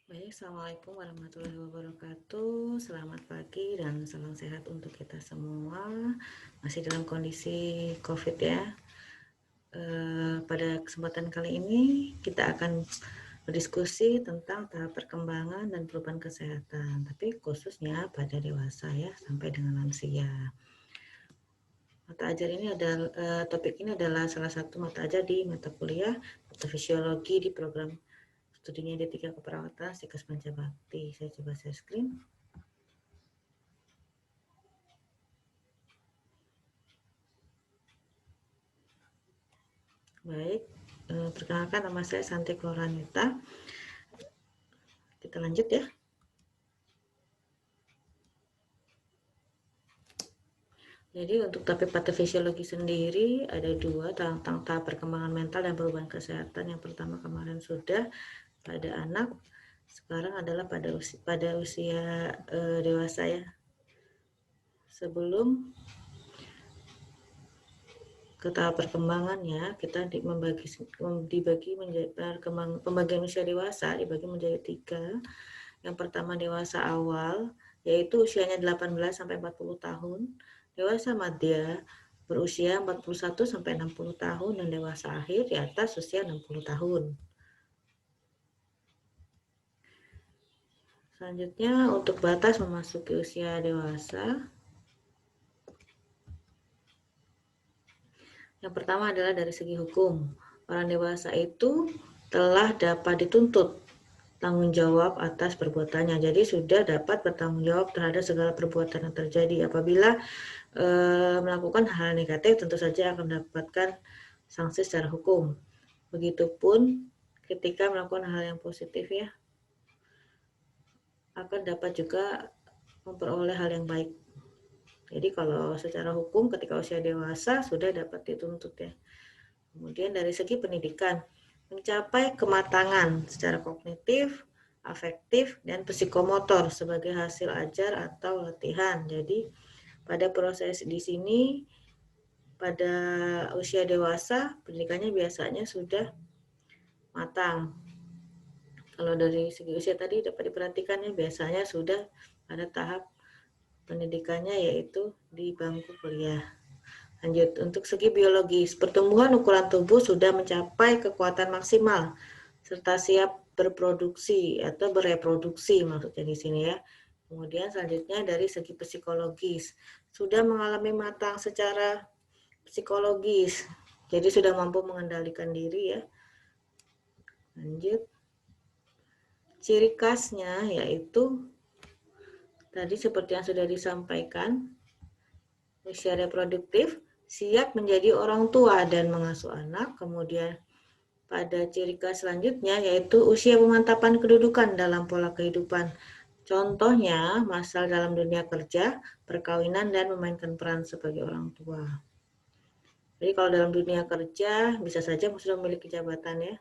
Baik, Assalamualaikum warahmatullahi wabarakatuh. Selamat pagi dan salam sehat untuk kita semua. Masih dalam kondisi COVID ya. Pada kesempatan kali ini kita akan berdiskusi tentang tahap perkembangan dan perubahan kesehatan, tapi khususnya pada dewasa ya sampai dengan lansia. Mata ajar ini adalah topik ini adalah salah satu mata ajar di mata kuliah Fisiologi di program studinya D3 Keperawatan Sikas Pancabakti. Saya coba share screen. Baik, perkenalkan nama saya Santi Kloranita. Kita lanjut ya. Jadi untuk topik patofisiologi sendiri ada dua tentang tahap perkembangan mental dan perubahan kesehatan. Yang pertama kemarin sudah pada anak, sekarang adalah pada usia dewasa ya. Sebelum ke tahap perkembangannya, kita dibagi menjadi pembagian usia dewasa dibagi menjadi 3. Yang pertama dewasa awal, yaitu usianya 18 sampai 40 tahun, dewasa madya berusia 41 sampai 60 tahun, dan dewasa akhir di atas usia 60 tahun. Selanjutnya untuk batas memasuki usia dewasa, yang pertama adalah dari segi hukum. Orang dewasa itu telah dapat dituntut tanggung jawab atas perbuatannya. Jadi sudah dapat bertanggung jawab terhadap segala perbuatan yang terjadi. Apabila melakukan hal negatif, tentu saja akan mendapatkan sanksi secara hukum. Begitupun ketika melakukan hal yang positif ya, akan dapat juga memperoleh hal yang baik. Jadi kalau secara hukum ketika usia dewasa sudah dapat dituntut ya. Kemudian dari segi pendidikan, mencapai kematangan secara kognitif, afektif, dan psikomotor sebagai hasil ajar atau latihan. Jadi pada proses di sini pada usia dewasa pendidikannya biasanya sudah matang. Kalau dari segi usia tadi dapat diperhatikan ya, biasanya sudah pada tahap pendidikannya yaitu di bangku kuliah. Lanjut, untuk segi biologis, pertumbuhan ukuran tubuh sudah mencapai kekuatan maksimal serta siap berproduksi atau bereproduksi maksudnya di sini ya. Kemudian selanjutnya dari segi psikologis, sudah mengalami matang secara psikologis. Jadi sudah mampu mengendalikan diri ya. Lanjut. Ciri khasnya yaitu tadi seperti yang sudah disampaikan, usia reproduktif, siap menjadi orang tua dan mengasuh anak. Kemudian pada ciri khas selanjutnya yaitu usia pemantapan kedudukan dalam pola kehidupan. Contohnya, masal dalam dunia kerja, perkawinan, dan memainkan peran sebagai orang tua. Jadi kalau dalam dunia kerja, bisa saja sudah memiliki jabatan ya.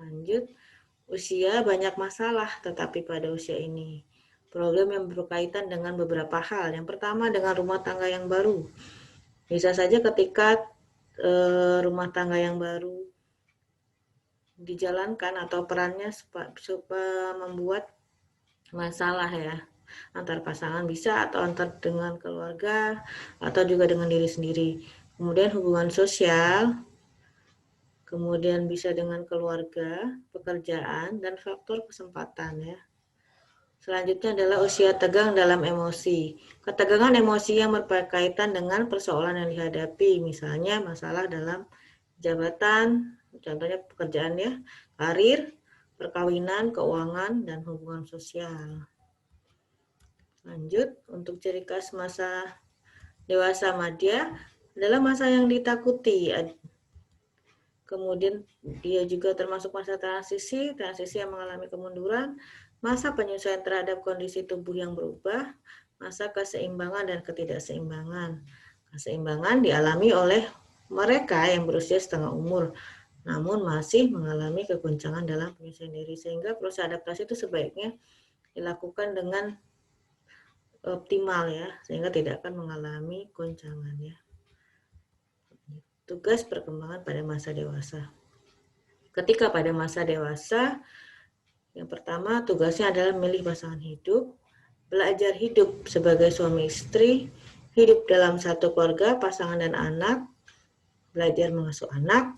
Lanjut, usia banyak masalah, tetapi pada usia ini. Problem yang berkaitan dengan beberapa hal. Yang pertama dengan rumah tangga yang baru. Bisa saja ketika rumah tangga yang baru dijalankan atau perannya membuat masalah ya antar pasangan bisa atau antar dengan keluarga atau juga dengan diri sendiri. Kemudian hubungan sosial, kemudian bisa dengan keluarga, pekerjaan, dan faktor kesempatan ya. Selanjutnya adalah usia tegang dalam emosi. Ketegangan emosi yang berkaitan dengan persoalan yang dihadapi, misalnya masalah dalam jabatan, contohnya pekerjaan ya, karir, perkawinan, keuangan, dan hubungan sosial. Lanjut, untuk ciri khas masa dewasa madya adalah masa yang ditakuti. Kemudian dia juga termasuk masa transisi yang mengalami kemunduran, masa penyesuaian terhadap kondisi tubuh yang berubah, masa keseimbangan dan ketidakseimbangan. Keseimbangan dialami oleh mereka yang berusia setengah umur, namun masih mengalami kegoncangan dalam penyesuaian diri, sehingga proses adaptasi itu sebaiknya dilakukan dengan optimal ya, sehingga tidak akan mengalami goncangan ya. Tugas perkembangan pada masa dewasa. Ketika pada masa dewasa, Yang pertama, tugasnya adalah memilih pasangan hidup, belajar hidup sebagai suami istri, hidup dalam satu keluarga, pasangan dan anak, belajar mengasuh anak,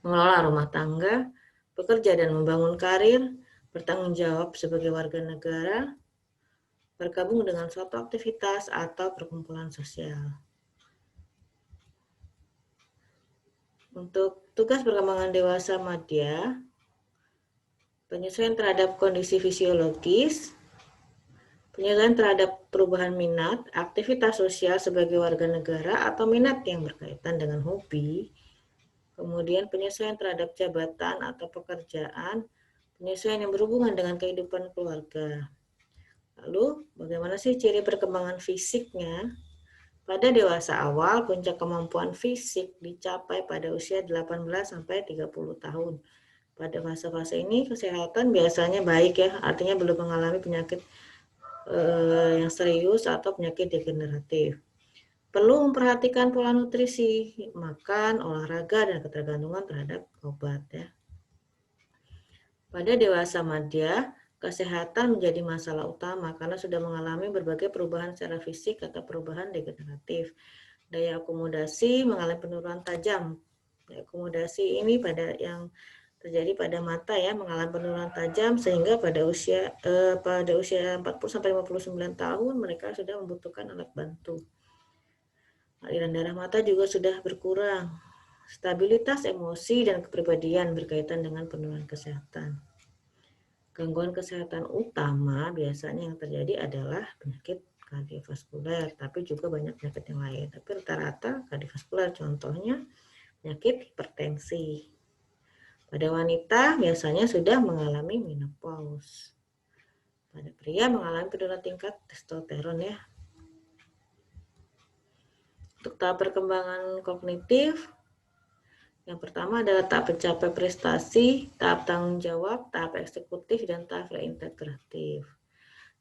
mengelola rumah tangga, bekerja dan membangun karir, bertanggung jawab sebagai warga negara, bergabung dengan suatu aktivitas atau perkumpulan sosial. Untuk tugas perkembangan dewasa madya, penyesuaian terhadap kondisi fisiologis, penyesuaian terhadap perubahan minat, aktivitas sosial sebagai warga negara atau minat yang berkaitan dengan hobi, kemudian penyesuaian terhadap jabatan atau pekerjaan, penyesuaian yang berhubungan dengan kehidupan keluarga. Lalu, bagaimana sih ciri perkembangan fisiknya? Pada dewasa awal, puncak kemampuan fisik dicapai pada usia 18-30 tahun. Pada fase-fase ini, kesehatan biasanya baik ya, artinya belum mengalami penyakit yang serius atau penyakit degeneratif. Perlu memperhatikan pola nutrisi, makan, olahraga, dan ketergantungan terhadap obat ya. Pada dewasa madya, kesehatan menjadi masalah utama karena sudah mengalami berbagai perubahan secara fisik atau perubahan degeneratif. Daya akomodasi mengalami penurunan tajam. Daya akomodasi ini yang terjadi pada mata ya, mengalami penurunan tajam sehingga pada usia 40-59 tahun mereka sudah membutuhkan alat bantu. Aliran darah mata juga sudah berkurang. Stabilitas emosi dan kepribadian berkaitan dengan penurunan kesehatan. Gangguan kesehatan utama biasanya yang terjadi adalah penyakit kardiovaskuler, tapi juga banyak penyakit yang lain. Tapi rata-rata kardiovaskuler, contohnya penyakit hipertensi. Pada wanita biasanya sudah mengalami menopause. Pada pria mengalami penurunan tingkat testosteron ya. Untuk tahap perkembangan kognitif, yang pertama adalah tahap pencapai prestasi, tahap tanggung jawab, tahap eksekutif, dan tahap reintegratif.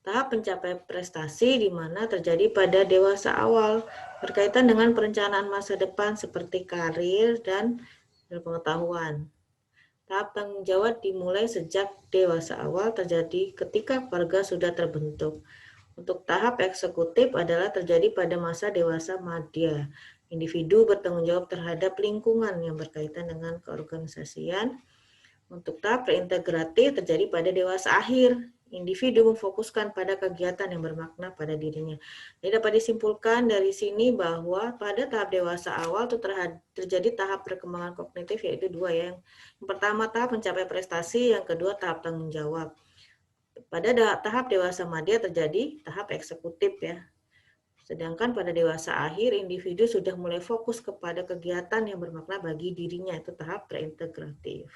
Tahap pencapai prestasi di mana terjadi pada dewasa awal berkaitan dengan perencanaan masa depan seperti karir dan pengetahuan. Tahap tanggung jawab dimulai sejak dewasa awal terjadi ketika keluarga sudah terbentuk. Untuk tahap eksekutif adalah terjadi pada masa dewasa madya. Individu bertanggung jawab terhadap lingkungan yang berkaitan dengan keorganisasian. Untuk tahap reintegratif terjadi pada dewasa akhir. Individu memfokuskan pada kegiatan yang bermakna pada dirinya. Jadi dapat disimpulkan dari sini bahwa pada tahap dewasa awal itu terjadi tahap perkembangan kognitif yaitu dua ya. Yang pertama tahap mencapai prestasi, yang kedua tahap tanggung jawab. Pada tahap dewasa madya terjadi tahap eksekutif ya. Sedangkan pada dewasa akhir individu sudah mulai fokus kepada kegiatan yang bermakna bagi dirinya, itu tahap reintegratif.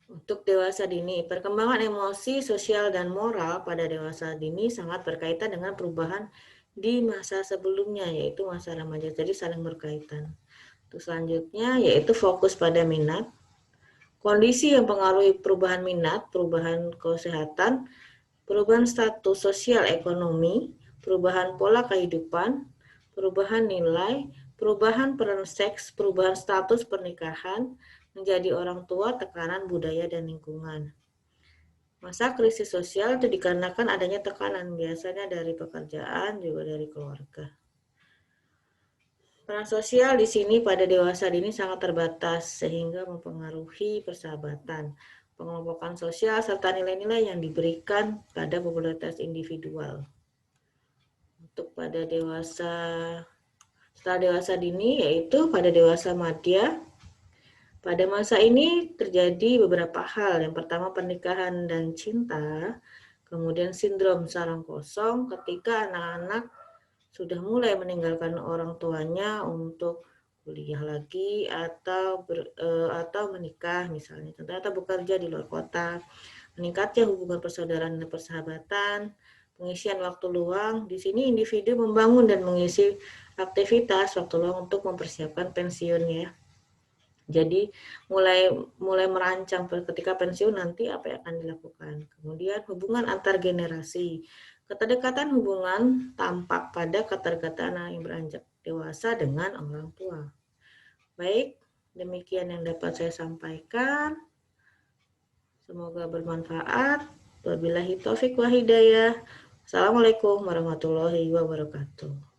Untuk dewasa dini, perkembangan emosi, sosial, dan moral pada dewasa dini sangat berkaitan dengan perubahan di masa sebelumnya, yaitu masa remaja. Jadi saling berkaitan. Untuk selanjutnya, yaitu fokus pada minat. Kondisi yang mempengaruhi perubahan minat, perubahan kesehatan, perubahan status sosial ekonomi, perubahan pola kehidupan, perubahan nilai, perubahan peran seks, perubahan status pernikahan, menjadi orang tua, tekanan budaya dan lingkungan. Masa krisis sosial itu dikarenakan adanya tekanan, biasanya dari pekerjaan, juga dari keluarga. Peran sosial di sini pada dewasa dini sangat terbatas, sehingga mempengaruhi persahabatan, pengelompokan sosial, serta nilai-nilai yang diberikan pada popularitas individual. Untuk pada setelah dewasa dini, yaitu pada dewasa madya, pada masa ini terjadi beberapa hal. Yang pertama pernikahan dan cinta, kemudian sindrom sarang kosong ketika anak-anak sudah mulai meninggalkan orang tuanya untuk kuliah lagi atau menikah misalnya, atau bekerja di luar kota, meningkatnya hubungan persaudaraan dan persahabatan, pengisian waktu luang. Di sini individu membangun dan mengisi aktivitas waktu luang untuk mempersiapkan pensiunnya. Jadi mulai merancang ketika pensiun nanti apa yang akan dilakukan. Kemudian hubungan antar generasi. Keterkaitan hubungan tampak pada keterkaitan yang beranjak dewasa dengan orang tua. Baik, Demikian yang dapat saya sampaikan. Semoga bermanfaat. Wabillahi taufik wa hidayah. Assalamualaikum warahmatullahi wabarakatuh.